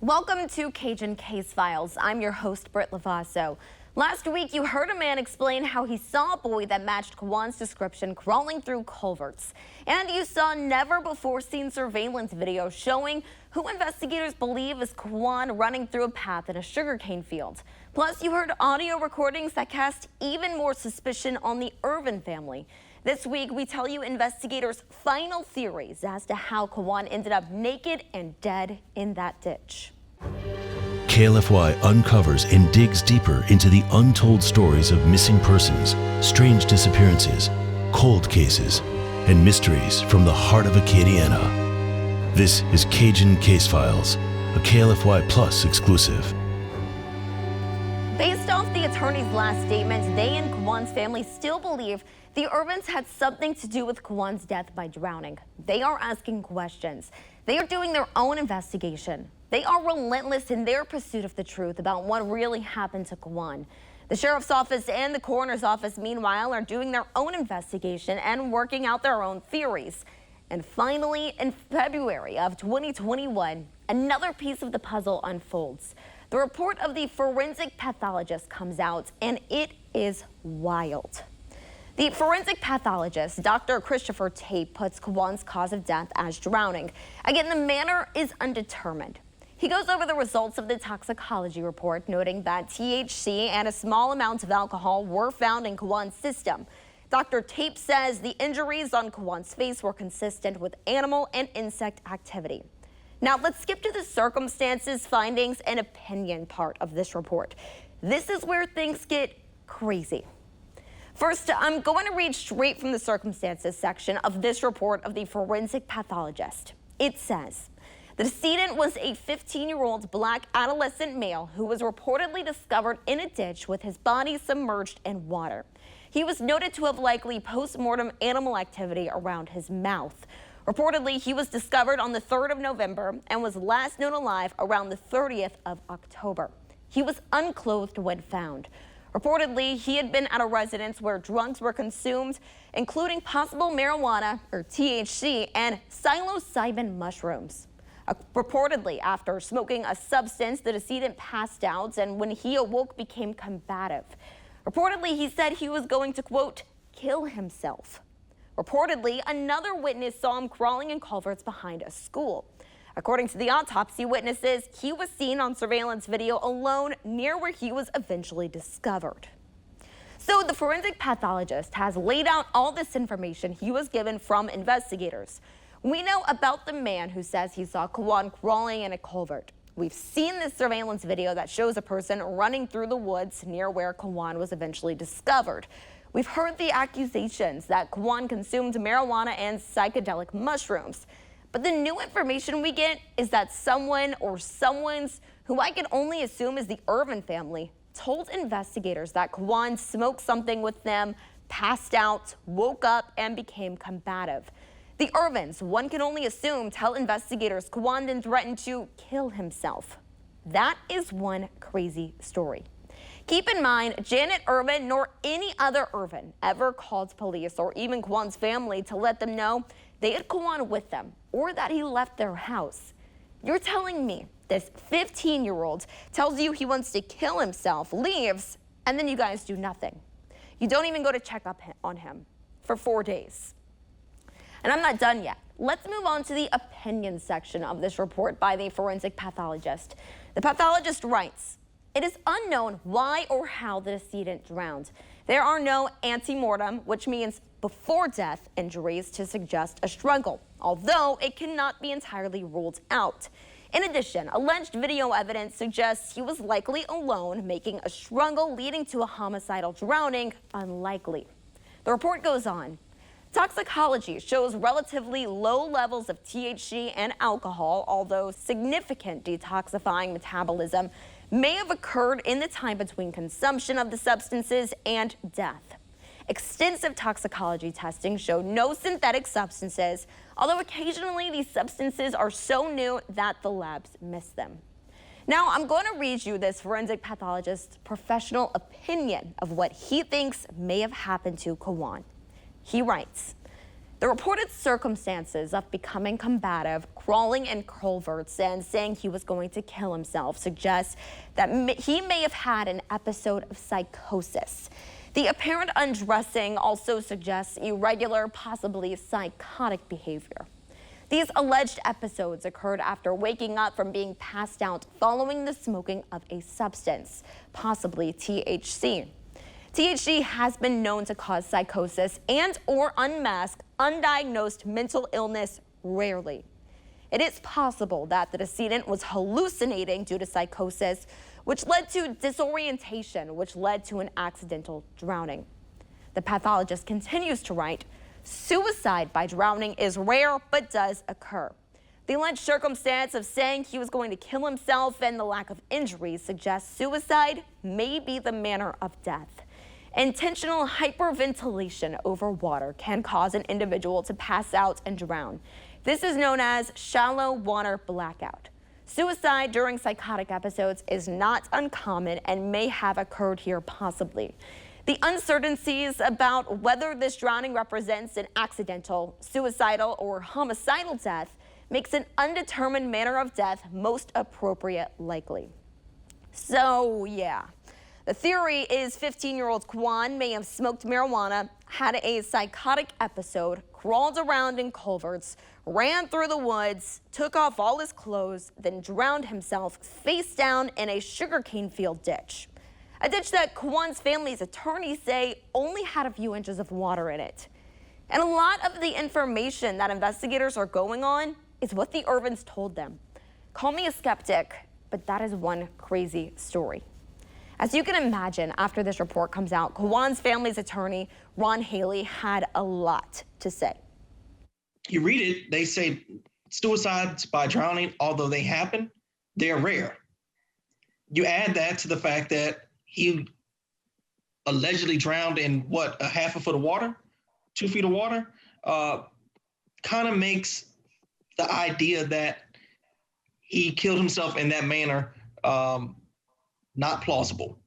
Welcome to Cajun Case Files. I'm your host, Britt Lavasso. Last week, you heard a man explain how he saw a boy that matched Quawan's description crawling through culverts. And you saw never-before-seen surveillance video showing who investigators believe is Quawan running through a path in a sugarcane field. Plus, you heard audio recordings that cast even more suspicion on the Irvin family. This week, we tell you investigators' final theories as to how Quawan ended up naked and dead in that ditch. KLFY uncovers and digs deeper into the untold stories of missing persons, strange disappearances, cold cases, and mysteries from the heart of Acadiana. This is Cajun Case Files, a KLFY Plus exclusive. Based off the attorney's last statement, they and Quawan's family still believe the Irvins had something to do with Quawan's death by drowning. They are asking questions. They are doing their own investigation. They are relentless in their pursuit of the truth about what really happened to Quawan. The sheriff's office and the coroner's office, meanwhile, are doing their own investigation and working out their own theories. And finally, in February of 2021, another piece of the puzzle unfolds. The report of the forensic pathologist comes out, and it is wild. The forensic pathologist, Dr. Christopher Tate, puts Quawan's cause of death as drowning. Again, the manner is undetermined. He goes over the results of the toxicology report, noting that THC and a small amount of alcohol were found in Quawan's system. Dr. Tate says the injuries on Quawan's face were consistent with animal and insect activity. Now, let's skip to the circumstances, findings, and opinion part of this report. This is where things get crazy. First, I'm going to read straight from the circumstances section of this report of the forensic pathologist. It says, the decedent was a 15-year-old black adolescent male who was reportedly discovered in a ditch with his body submerged in water. He was noted to have likely post-mortem animal activity around his mouth. Reportedly, he was discovered on the 3rd of November and was last known alive around the 30th of October. He was unclothed when found. Reportedly, he had been at a residence where drugs were consumed, including possible marijuana, or THC, and psilocybin mushrooms. Reportedly, after smoking a substance, the decedent passed out, and when he awoke, became combative. Reportedly, he said he was going to, quote, kill himself. Reportedly, another witness saw him crawling in culverts behind a school. According to the autopsy witnesses, he was seen on surveillance video alone near where he was eventually discovered. So the forensic pathologist has laid out all this information he was given from investigators. We know about the man who says he saw Quawan crawling in a culvert. We've seen this surveillance video that shows a person running through the woods near where Quawan was eventually discovered. We've heard the accusations that Quawan consumed marijuana and psychedelic mushrooms. But the new information we get is that someone or someone's, who I can only assume is the Irvin family, told investigators that Quawan smoked something with them, passed out, woke up, and became combative. The Irvins, one can only assume, tell investigators Quawan then threatened to kill himself. That is one crazy story. Keep in mind, Janet Irvin nor any other Irvin ever called police or even Quawan's family to let them know they had Quawan with them or that he left their house. You're telling me this 15-year-old tells you he wants to kill himself, leaves, and then you guys do nothing. You don't even go to check up on him for 4 days. And I'm not done yet. Let's move on to the opinion section of this report by the forensic pathologist. The pathologist writes, it is unknown why or how the decedent drowned. There are no ante-mortem, which means before death injuries to suggest a struggle, although it cannot be entirely ruled out. In addition, alleged video evidence suggests he was likely alone, making a struggle leading to a homicidal drowning unlikely. The report goes on. Toxicology shows relatively low levels of THC and alcohol, although significant detoxifying metabolism may have occurred in the time between consumption of the substances and death. Extensive toxicology testing showed no synthetic substances, although occasionally these substances are so new that the labs miss them. Now, I'm going to read you this forensic pathologist's professional opinion of what he thinks may have happened to Quawan. He writes, The reported circumstances of becoming combative, crawling in culverts, and saying he was going to kill himself suggest that he may have had an episode of psychosis. The apparent undressing also suggests irregular, possibly psychotic behavior. These alleged episodes occurred after waking up from being passed out following the smoking of a substance, possibly THC. THC has been known to cause psychosis and or unmask undiagnosed mental illness rarely. It is possible that the decedent was hallucinating due to psychosis, which led to disorientation, which led to an accidental drowning. The pathologist continues to write, suicide by drowning is rare but does occur. The alleged circumstance of saying he was going to kill himself and the lack of injuries suggests suicide may be the manner of death. Intentional hyperventilation over water can cause an individual to pass out and drown. This is known as shallow water blackout. Suicide during psychotic episodes is not uncommon and may have occurred here possibly. The uncertainties about whether this drowning represents an accidental, suicidal, or homicidal death makes an undetermined manner of death most appropriate likely. So, yeah. The theory is 15-year-old Quawan may have smoked marijuana, had a psychotic episode, crawled around in culverts, ran through the woods, took off all his clothes, then drowned himself face down in a sugarcane field ditch. A ditch that Quawan's family's attorneys say only had a few inches of water in it. And a lot of the information that investigators are going on is what the Irvins told them. Call me a skeptic, but that is one crazy story. As you can imagine, after this report comes out, Quawan's family's attorney, Ron Haley, had a lot to say. You read it, they say suicides by drowning, although they happen, they're rare. You add that to the fact that he allegedly drowned in a half a foot of water, 2 feet of water, kind of makes the idea that he killed himself in that manner not plausible.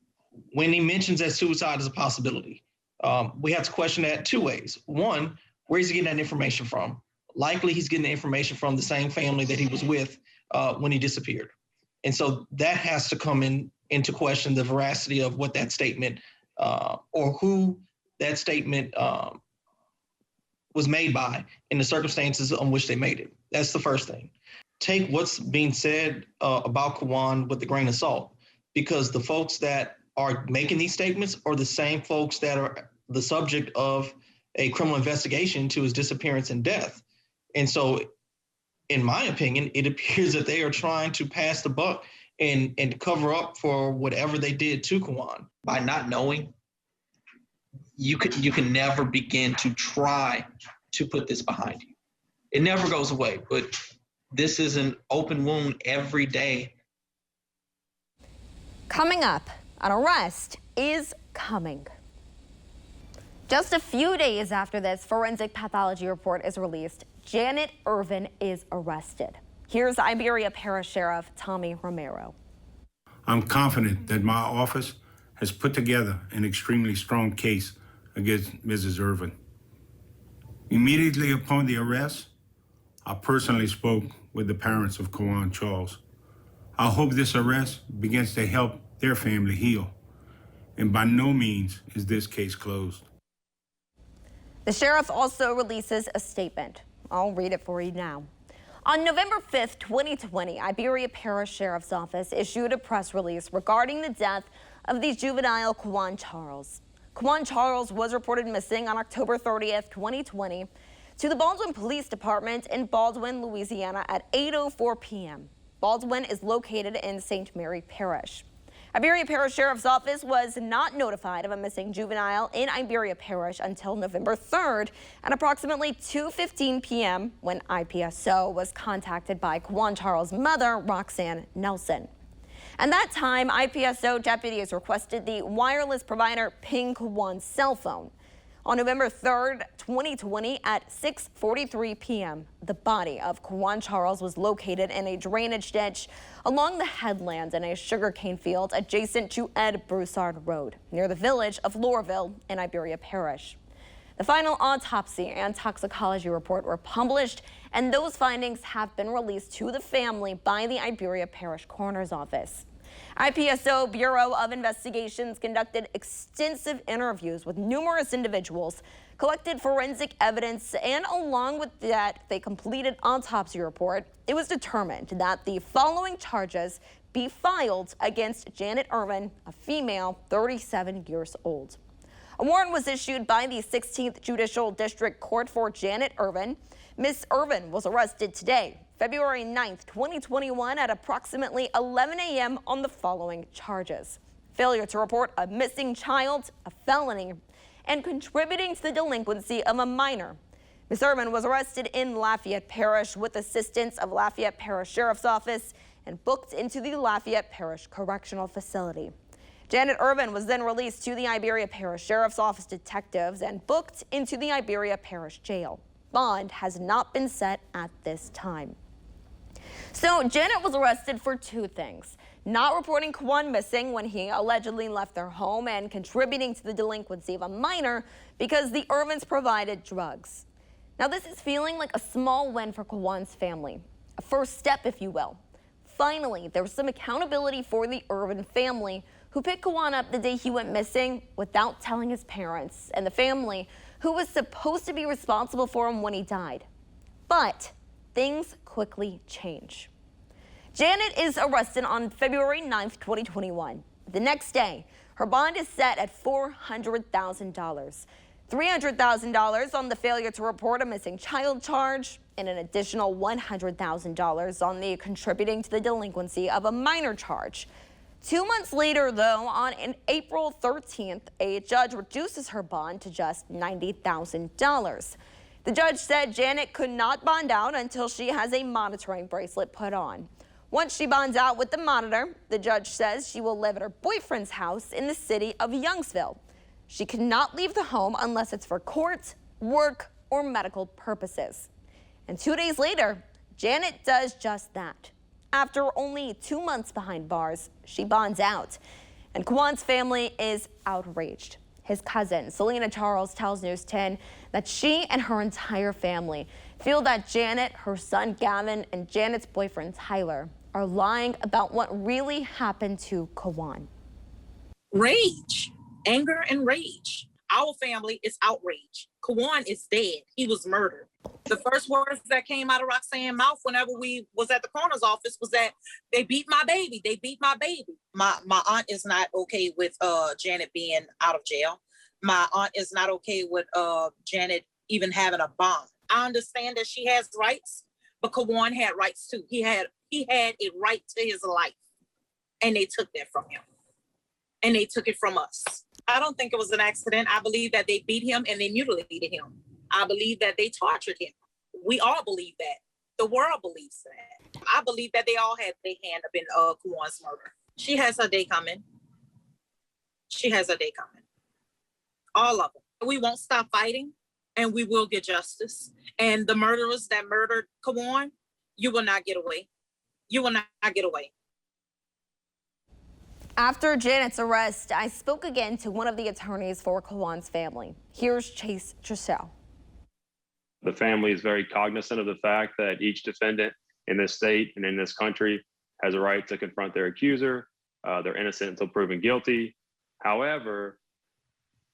When he mentions that suicide is a possibility, we have to question that two ways. One, where is he getting that information from? Likely he's getting the information from the same family that he was with when he disappeared. And so that has to come into question the veracity of what that statement or who that statement was made by in the circumstances on which they made it. That's the first thing. Take what's being said about Quawan with a grain of salt, because the folks that are making these statements are the same folks that are the subject of a criminal investigation to his disappearance and death. And so, in my opinion, it appears that they are trying to pass the buck and cover up for whatever they did to Quawan. By not knowing, you can never begin to try to put this behind you. It never goes away, but this is an open wound every day. Coming up, an arrest is coming. Just a few days after this forensic pathology report is released, Janet Irvin is arrested. Here's Iberia Parish Sheriff Tommy Romero. I'm confident that my office has put together an extremely strong case against Mrs. Irvin. Immediately upon the arrest, I personally spoke with the parents of Quawan Charles. I hope this arrest begins to help their family heal. And by no means is this case closed. The sheriff also releases a statement. I'll read it for you now. On November 5th, 2020, Iberia Parish Sheriff's Office issued a press release regarding the death of the juvenile Quawan Charles. Quawan Charles was reported missing on October 30th, 2020 to the Baldwin Police Department in Baldwin, Louisiana at 8:04 p.m. Baldwin is located in St. Mary Parish. Iberia Parish Sheriff's Office was not notified of a missing juvenile in Iberia Parish until November 3rd at approximately 2:15 p.m. when IPSO was contacted by Quawan Charles' mother, Roxanne Nelson. At that time, IPSO deputies requested the wireless provider ping Quawan's cell phone. On November 3rd, 2020 at 6:43 p.m., the body of Quawan Charles was located in a drainage ditch along the headland in a sugarcane field adjacent to Ed Broussard Road, near the village of Lorville in Iberia Parish. The final autopsy and toxicology report were published, and those findings have been released to the family by the Iberia Parish Coroner's Office. IPSO Bureau of Investigations conducted extensive interviews with numerous individuals, collected forensic evidence, and along with that, they completed autopsy report. It was determined that the following charges be filed against Janet Irvin, a female, 37 years old. A warrant was issued by the 16th Judicial District Court for Janet Irvin. Ms. Irvin was arrested today, February 9th, 2021 at approximately 11 a.m. on the following charges: failure to report a missing child, a felony, and contributing to the delinquency of a minor. Ms. Irvin was arrested in Lafayette Parish with assistance of Lafayette Parish Sheriff's Office and booked into the Lafayette Parish Correctional Facility. Janet Irvin was then released to the Iberia Parish Sheriff's Office detectives and booked into the Iberia Parish Jail. Bond has not been set at this time. So Janet was arrested for two things: not reporting Quawan missing when he allegedly left their home, and contributing to the delinquency of a minor because the Irvins provided drugs. Now this is feeling like a small win for Quawan's family, a first step, if you will. Finally, there was some accountability for the Irvin family, who picked Quawan up the day he went missing without telling his parents, and the family who was supposed to be responsible for him when he died. But things quickly change. Janet is arrested on February 9th, 2021. The next day, her bond is set at $400,000. $300,000 on the failure to report a missing child charge, and an additional $100,000 on the contributing to the delinquency of a minor charge. 2 months later, though, on April 13th, a judge reduces her bond to just $90,000. The judge said Janet could not bond out until she has a monitoring bracelet put on. Once she bonds out with the monitor, the judge says she will live at her boyfriend's house in the city of Youngsville. She cannot leave the home unless it's for court, work, or medical purposes. And 2 days later, Janet does just that. After only 2 months behind bars, she bonds out, and Quawan's family is outraged. His cousin, Selena Charles, tells News 10 that she and her entire family feel that Janet, her son Gavin, and Janet's boyfriend Tyler are lying about what really happened to Quawan. Rage, anger and rage. Our family is outraged. Quawan is dead. He was murdered. The first words that came out of Roxanne's mouth whenever we was at the coroner's office was that they beat my baby. They beat my baby. My aunt is not okay with Janet being out of jail. My aunt is not okay with Janet even having a bond. I understand that she has rights, but Quawan had rights too. He had a right to his life, and they took that from him, and they took it from us. I don't think it was an accident. I believe that they beat him and they mutilated him. I believe that they tortured him. We all believe that. The world believes that. I believe that they all had their hand up in Quawan's murder. She has her day coming. She has her day coming. All of them. We won't stop fighting, and we will get justice. And the murderers that murdered Quawan, you will not get away. You will not get away. After Janet's arrest, I spoke again to one of the attorneys for Quawan's family. Here's Chase Tressel. The family is very cognizant of the fact that each defendant in this state and in this country has a right to confront their accuser. They're innocent until proven guilty. However,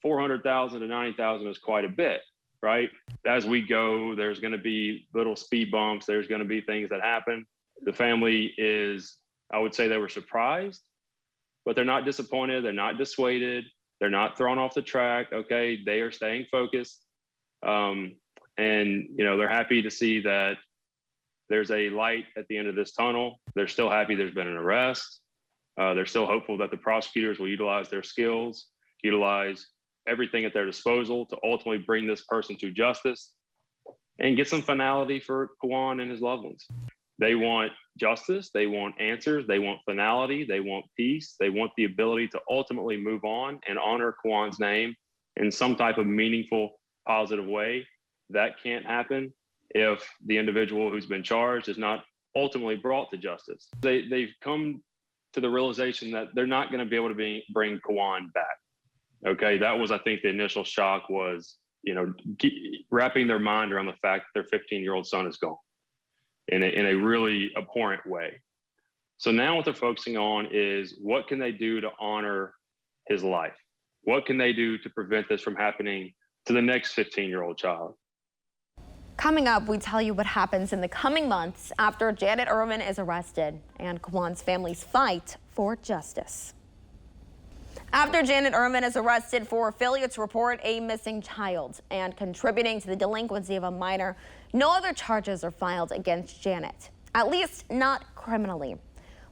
$400,000 to $90,000 is quite a bit, right? As we go, there's going to be little speed bumps. There's going to be things that happen. The family is, I would say they were surprised, but they're not disappointed. They're not dissuaded. They're not thrown off the track. Okay, they are staying focused. And, you know, they're happy to see that there's a light at the end of this tunnel. They're still happy there's been an arrest. They're still hopeful that the prosecutors will utilize their skills, utilize everything at their disposal to ultimately bring this person to justice and get some finality for Quawan and his loved ones. They want justice. They want answers. They want finality. They want peace. They want the ability to ultimately move on and honor Quawan's name in some type of meaningful, positive way. That can't happen if the individual who's been charged is not ultimately brought to justice. They've come to the realization that they're not going to be able to bring Quawan back. Okay, that was, I think, the initial shock was wrapping their mind around the fact that their 15-year-old son is gone in a really abhorrent way. So now what they're focusing on is what can they do to honor his life? What can they do to prevent this from happening to the next 15-year-old child? Coming up, we tell you what happens in the coming months after Janet Irvin is arrested and Quawan's family's fight for justice. After Janet Irvin is arrested for failure to report a missing child and contributing to the delinquency of a minor, no other charges are filed against Janet, at least not criminally.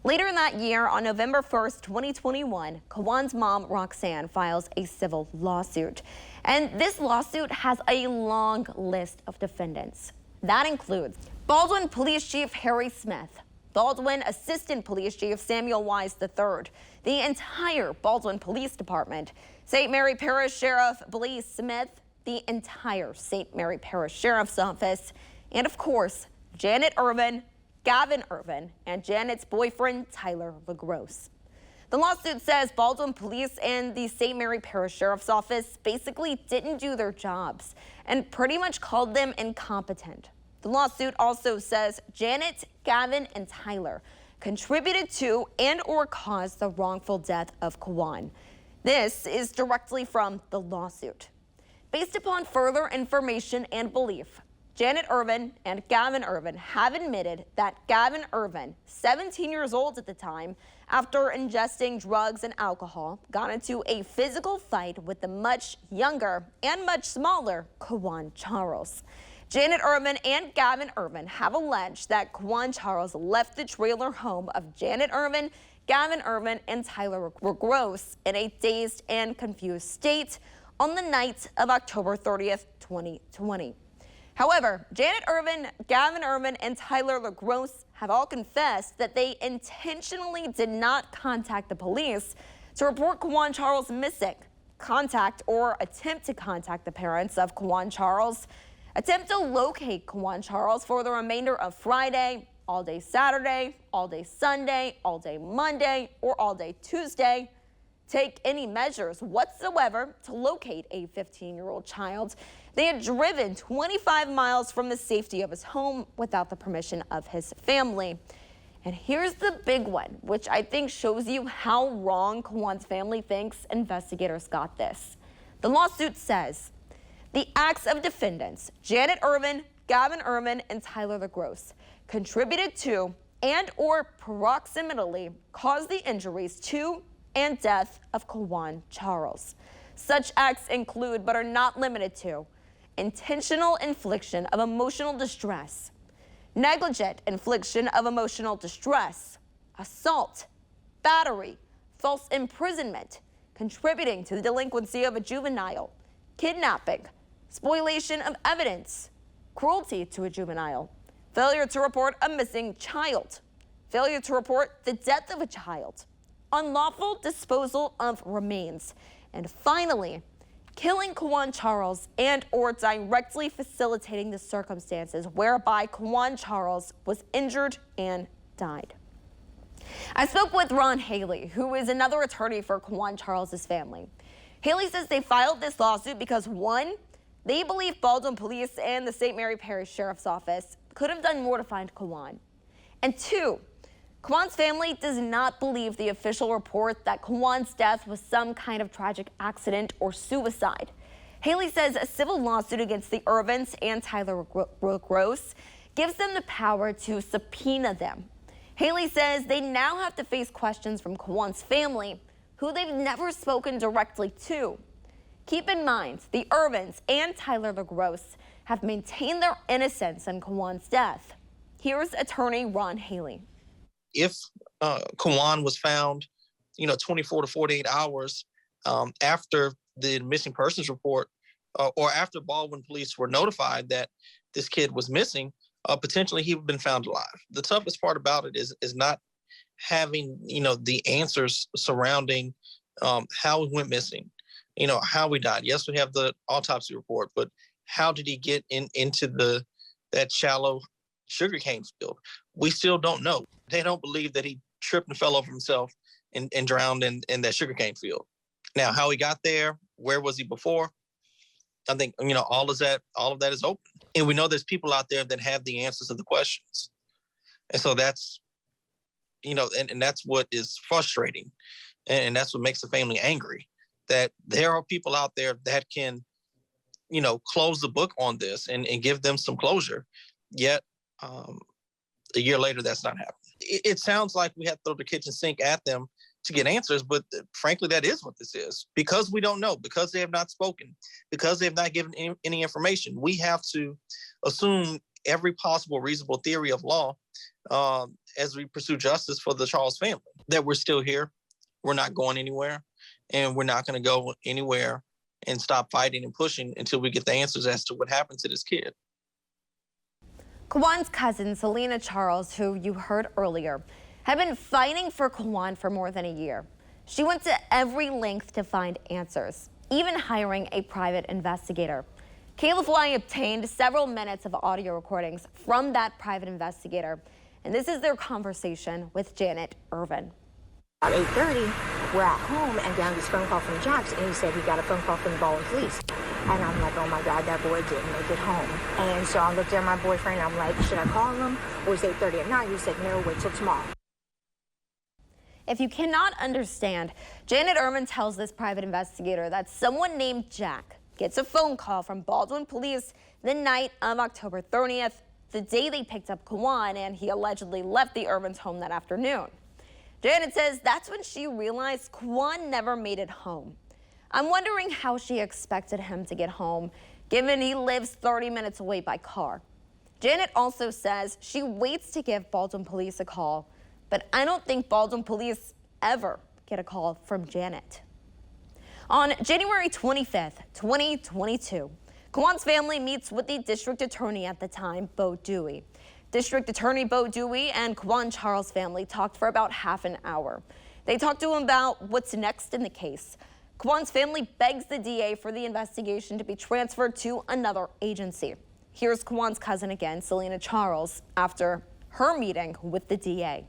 Later in that year, on November 1st, 2021, Quawan's mom, Roxanne, files a civil lawsuit. And this lawsuit has a long list of defendants. That includes Baldwin Police Chief Harry Smith, Baldwin Assistant Police Chief Samuel Wise III, the entire Baldwin Police Department, St. Mary Parish Sheriff Blaise Smith, the entire St. Mary Parish Sheriff's Office, and of course, Janet Irvin, Gavin Irvin, and Janet's boyfriend, Tyler LaGrosse. The lawsuit says Baldwin Police and the St. Mary Parish Sheriff's Office basically didn't do their jobs and pretty much called them incompetent. The lawsuit also says Janet, Gavin, and Tyler contributed to and or caused the wrongful death of Quawan. This is directly from the lawsuit. Based upon further information and belief, Janet Irvin and Gavin Irvin have admitted that Gavin Irvin, 17 years old at the time, after ingesting drugs and alcohol, got into a physical fight with the much younger and much smaller Quawan Charles. Janet Irvin and Gavin Irvin have alleged that Quawan Charles left the trailer home of Janet Irvin, Gavin Irvin, and Tyler LaGrosse in a dazed and confused state on the night of October 30th, 2020. However, Janet Irvin, Gavin Irvin, and Tyler LaGrosse have all confessed that they intentionally did not contact the police to report Quawan Charles missing, contact or attempt to contact the parents of Quawan Charles, attempt to locate Quawan Charles for the remainder of Friday, all day Saturday, all day Sunday, all day Monday, or all day Tuesday, take any measures whatsoever to locate a 15-year-old child. They had driven 25 miles from the safety of his home without the permission of his family. And here's the big one, which I think shows you how wrong Quawan's family thinks investigators got this. The lawsuit says the acts of defendants, Janet Irvin, Gavin Irvin, and Tyler LaGrosse, contributed to and or proximately caused the injuries to and death of Quawan Charles. Such acts include, but are not limited to, intentional infliction of emotional distress, negligent infliction of emotional distress, assault, battery, false imprisonment, contributing to the delinquency of a juvenile, kidnapping, spoliation of evidence, cruelty to a juvenile, failure to report a missing child, failure to report the death of a child, unlawful disposal of remains, and finally, killing Quawan Charles and or directly facilitating the circumstances whereby Quawan Charles was injured and died. I spoke with Ron Haley, who is another attorney for Quawan Charles' family. Haley says they filed this lawsuit because, one, they believe Baldwin Police and the St. Mary Parish Sheriff's Office could have done more to find Quawan. And two, Quawan's family does not believe the official report that Quawan's death was some kind of tragic accident or suicide. Haley says a civil lawsuit against the Irvins and Tyler LaGrosse gives them the power to subpoena them. Haley says they now have to face questions from Quawan's family, who they've never spoken directly to. Keep in mind, the Irvins and Tyler LaGrosse have maintained their innocence in Quawan's death. Here's attorney Ron Haley. If Quawan was found, 24 to 48 hours after the missing persons report or after Baldwin police were notified that this kid was missing, potentially he would have been found alive. The toughest part about it is not having, the answers surrounding how he went missing, how he died. Yes, we have the autopsy report, but how did he get into that shallow sugarcane field? We still don't know. They don't believe that he tripped and fell over himself and drowned in that sugarcane field. Now, how he got there, where was he before? I think, all of that is open. And we know there's people out there that have the answers to the questions. And so that's, and that's what is frustrating. And that's what makes the family angry, that there are people out there that can, close the book on this and give them some closure. Yet, a year later, that's not happening. It sounds like we have to throw the kitchen sink at them to get answers, but frankly, that is what this is. Because we don't know, because they have not spoken, because they have not given any information, we have to assume every possible reasonable theory of law as we pursue justice for the Charles family, that we're still here, we're not going anywhere, and we're not going to go anywhere and stop fighting and pushing until we get the answers as to what happened to this kid. Quawan's cousin, Selena Charles, who you heard earlier, had been fighting for Quawan for more than a year. She went to every length to find answers, even hiring a private investigator. KLFY obtained several minutes of audio recordings from that private investigator, and this is their conversation with Janet Irvin. At 8:30, we're at home, and down this phone call from Jax, and he said he got a phone call from the Baldwin police. And I'm like, oh my God, that boy didn't make it home. And so I looked at my boyfriend, and I'm like, should I call him? Or it's 8:30 at night. He said, no, wait till tomorrow. If you cannot understand, Janet Irvin tells this private investigator that someone named Jack gets a phone call from Baldwin police the night of October 30th, the day they picked up Quawan, and he allegedly left the Irvins' home that afternoon. Janet says that's when she realized Quawan never made it home. I'm wondering how she expected him to get home, given he lives 30 minutes away by car. Janet also says she waits to give Baldwin police a call, but I don't think Baldwin police ever get a call from Janet. On January 25th, 2022, Quawan's family meets with the district attorney at the time, Bo Dewey. District Attorney Bo Dewey and Quawan Charles' family talked for about half an hour. They talked to him about what's next in the case. Quawan's family begs the DA for the investigation to be transferred to another agency. Here's Quawan's cousin again, Selena Charles, after her meeting with the DA.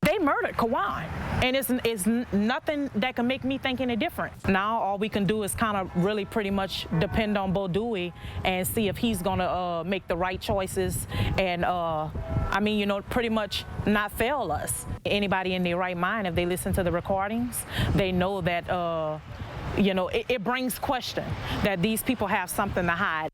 They murdered Quawan, and it's nothing that can make me think any different. Now all we can do is kind of really pretty much depend on Bo Dewey and see if he's gonna make the right choices and pretty much not fail us. Anybody in their right mind, if they listen to the recordings, they know that it brings question that these people have something to hide.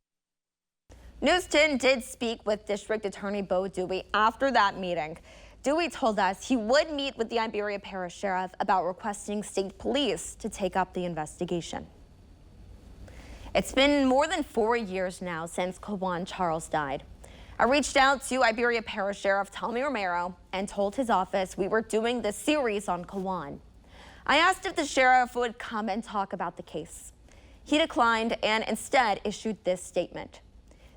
News 10 did speak with District Attorney Bo Dewey after that meeting. Dewey told us he would meet with the Iberia Parish Sheriff about requesting state police to take up the investigation. It's been more than 4 years now since Quawan Charles died. I reached out to Iberia Parish Sheriff Tommy Romero and told his office we were doing this series on Quawan. I asked if the sheriff would come and talk about the case. He declined and instead issued this statement.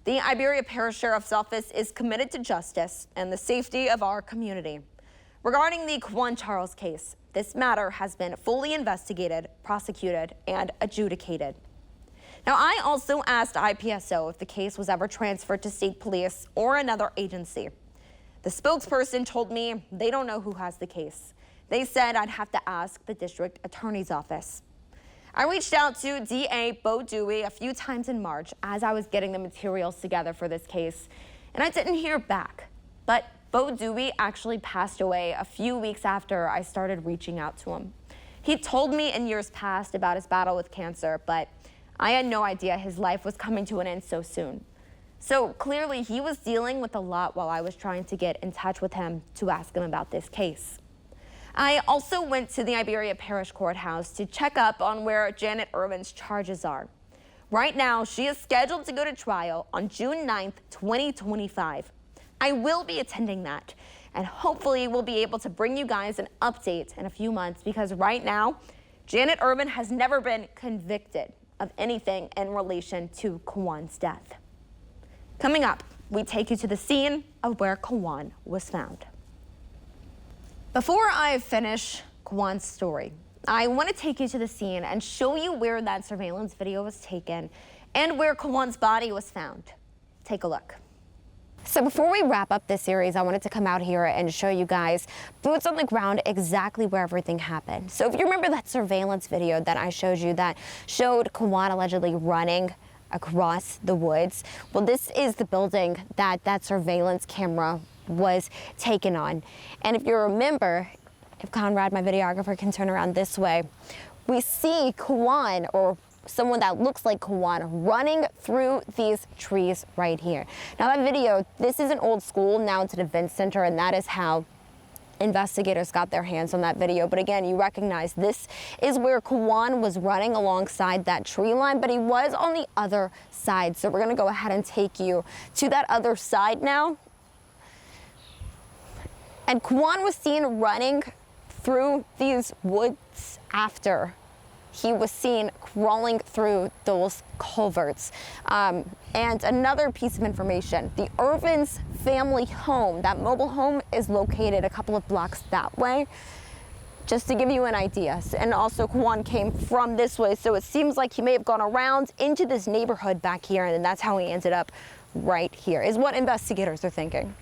The Iberia Parish Sheriff's Office is committed to justice and the safety of our community. Regarding the Quawan Charles case, this matter has been fully investigated, prosecuted, and adjudicated. Now, I also asked IPSO if the case was ever transferred to state police or another agency. The spokesperson told me they don't know who has the case. They said I'd have to ask the district attorney's office. I reached out to DA Bo Dewey a few times in March as I was getting the materials together for this case, and I didn't hear back. But Bo Dewey actually passed away a few weeks after I started reaching out to him. He told me in years past about his battle with cancer, but I had no idea his life was coming to an end so soon. So clearly he was dealing with a lot while I was trying to get in touch with him to ask him about this case. I also went to the Iberia Parish Courthouse to check up on where Janet Irvin's charges are. Right now, she is scheduled to go to trial on June 9th, 2025. I will be attending that, and hopefully we'll be able to bring you guys an update in a few months, because right now, Janet Irvin has never been convicted of anything in relation to Quawan's death. Coming up, we take you to the scene of where Quawan was found. Before I finish Quawan's story, I want to take you to the scene and show you where that surveillance video was taken and where Quawan's body was found. Take a look. So before we wrap up this series, I wanted to come out here and show you guys boots on the ground exactly where everything happened. So if you remember that surveillance video that I showed you that showed Quawan allegedly running across the woods. Well, this is the building that that surveillance camera was taken on. And if you remember, if Conrad, my videographer, can turn around this way, we see Quawan, or someone that looks like Quawan, running through these trees right here. Now that video, this is an old school, now it's an event center, and that is how investigators got their hands on that video. But again, you recognize this is where Quawan was running alongside that tree line, but he was on the other side. So we're gonna go ahead and take you to that other side now. And Quawan was seen running through these woods after he was seen crawling through those culverts. And another piece of information, the Irvin's family home, that mobile home is located a couple of blocks that way, just to give you an idea. And also Quawan came from this way, so it seems like he may have gone around into this neighborhood back here, and that's how he ended up right here, is what investigators are thinking.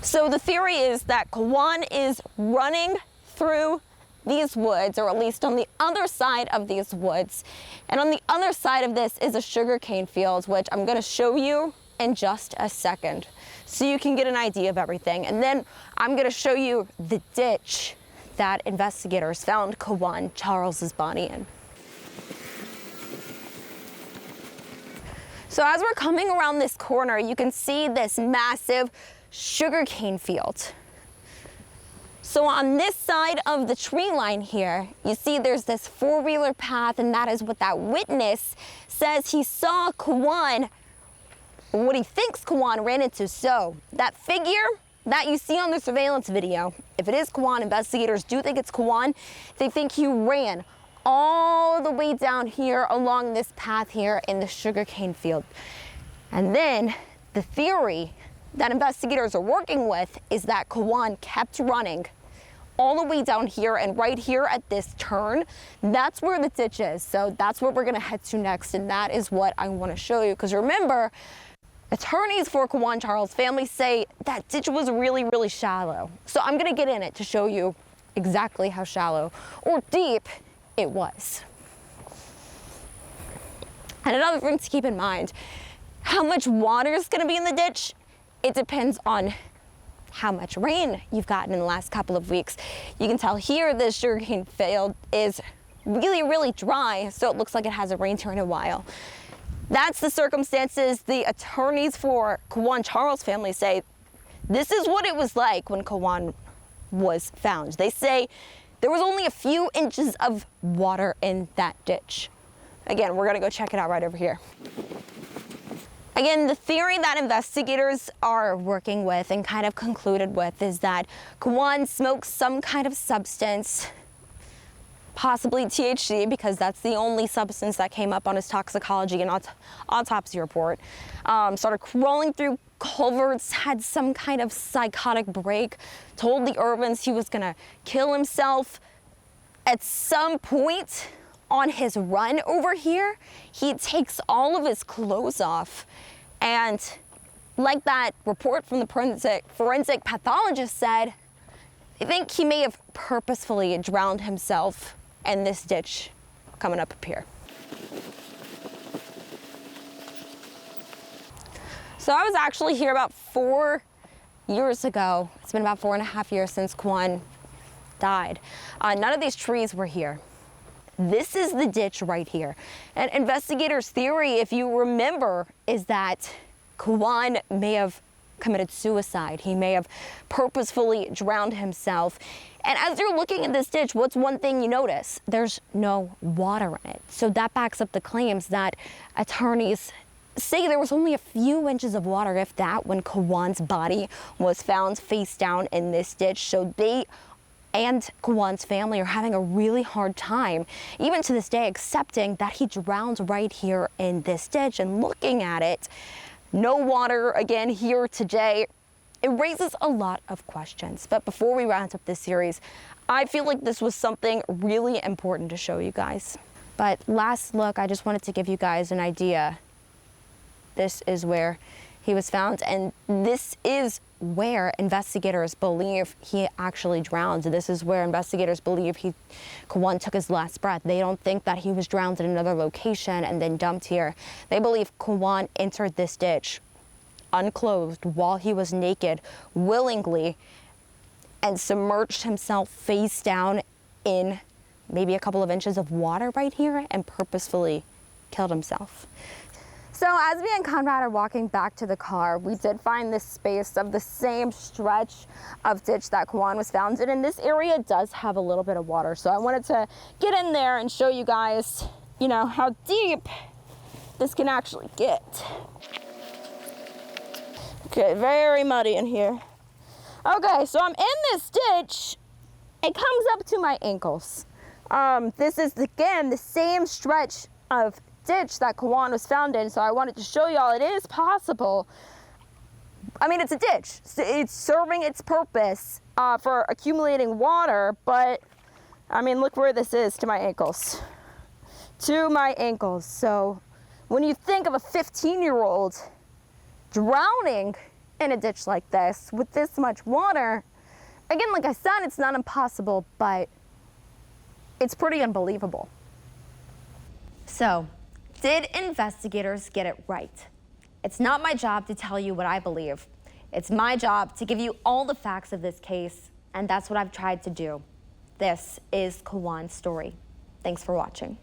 So the theory is that Quawan is running through these woods, or at least on the other side of these woods. And on the other side of this is a sugarcane field, which I'm gonna show you in just a second, so you can get an idea of everything. And then I'm gonna show you the ditch that investigators found Quawan Charles's body in. So as we're coming around this corner, you can see this massive sugarcane field. So on this side of the tree line here, you see there's this four-wheeler path, and that is what that witness says he saw Quawan, what he thinks Quawan ran into. So that figure that you see on the surveillance video, if it is Quawan, investigators do think it's Quawan. They think he ran all the way down here along this path here in the sugarcane field. And then the theory that investigators are working with is that Quawan kept running all the way down here, and right here at this turn, that's where the ditch is. So that's what we're gonna head to next, and that is what I wanna show you. Because remember, attorneys for Quawan Charles' family say that ditch was really, really shallow. So I'm gonna get in it to show you exactly how shallow or deep it was. And another thing to keep in mind, how much water is gonna be in the ditch, it depends on how much rain you've gotten in the last couple of weeks. You can tell here the sugarcane field is really, really dry, so it looks like it hasn't rained here in a while. That's the circumstances the attorneys for Quawan Charles' family say this is what it was like when Quawan was found. They say there was only a few inches of water in that ditch. Again, we're gonna go check it out right over here. Again, the theory that investigators are working with and kind of concluded with is that Quawan smoked some kind of substance, possibly THC, because that's the only substance that came up on his toxicology and autopsy report. Started crawling through culverts, had some kind of psychotic break, told the Irvins he was gonna kill himself. At some point on his run over here, he takes all of his clothes off, and like that report from the forensic pathologist said, I think he may have purposefully drowned himself in this ditch coming up here. So I was actually here about 4 years ago. It's been about 4.5 years since Quawan died. None of these trees were here. This is the ditch right here. And investigators' theory, if you remember, is that Quawan may have committed suicide. He may have purposefully drowned himself. And as you're looking at this ditch, what's one thing you notice? There's no water in it. So that backs up the claims that attorneys say there was only a few inches of water, if that, when Quawan's body was found face down in this ditch. So they and Quawan's family are having a really hard time, even to this day, accepting that he drowned right here in this ditch. And looking at it, no water again here today, it raises a lot of questions. But before we round up this series, I feel like this was something really important to show you guys. But last look, I just wanted to give you guys an idea. This is where he was found, and this is where investigators believe he actually drowned. This is where investigators believe Quawan took his last breath. They don't think that he was drowned in another location and then dumped here. They believe Quawan entered this ditch unclothed while he was naked, willingly, and submerged himself face down in maybe a couple of inches of water right here and purposefully killed himself. So as me and Conrad are walking back to the car, we did find this space of the same stretch of ditch that Quawan was found in, and this area does have a little bit of water. So I wanted to get in there and show you guys, you know, how deep this can actually get. Okay, very muddy in here. Okay, so I'm in this ditch. It comes up to my ankles. This is, again, the same stretch of ditch that Quawan was found in, so I wanted to show y'all it is possible. I mean, it's a ditch. It's serving its purpose for accumulating water, but I mean, look where this is to my ankles. To my ankles. So when you think of a 15-year-old drowning in a ditch like this with this much water, again, like I said, it's not impossible, but it's pretty unbelievable. So, did investigators get it right? It's not my job to tell you what I believe. It's my job to give you all the facts of this case, and that's what I've tried to do. This is Quawan's story. Thanks for watching.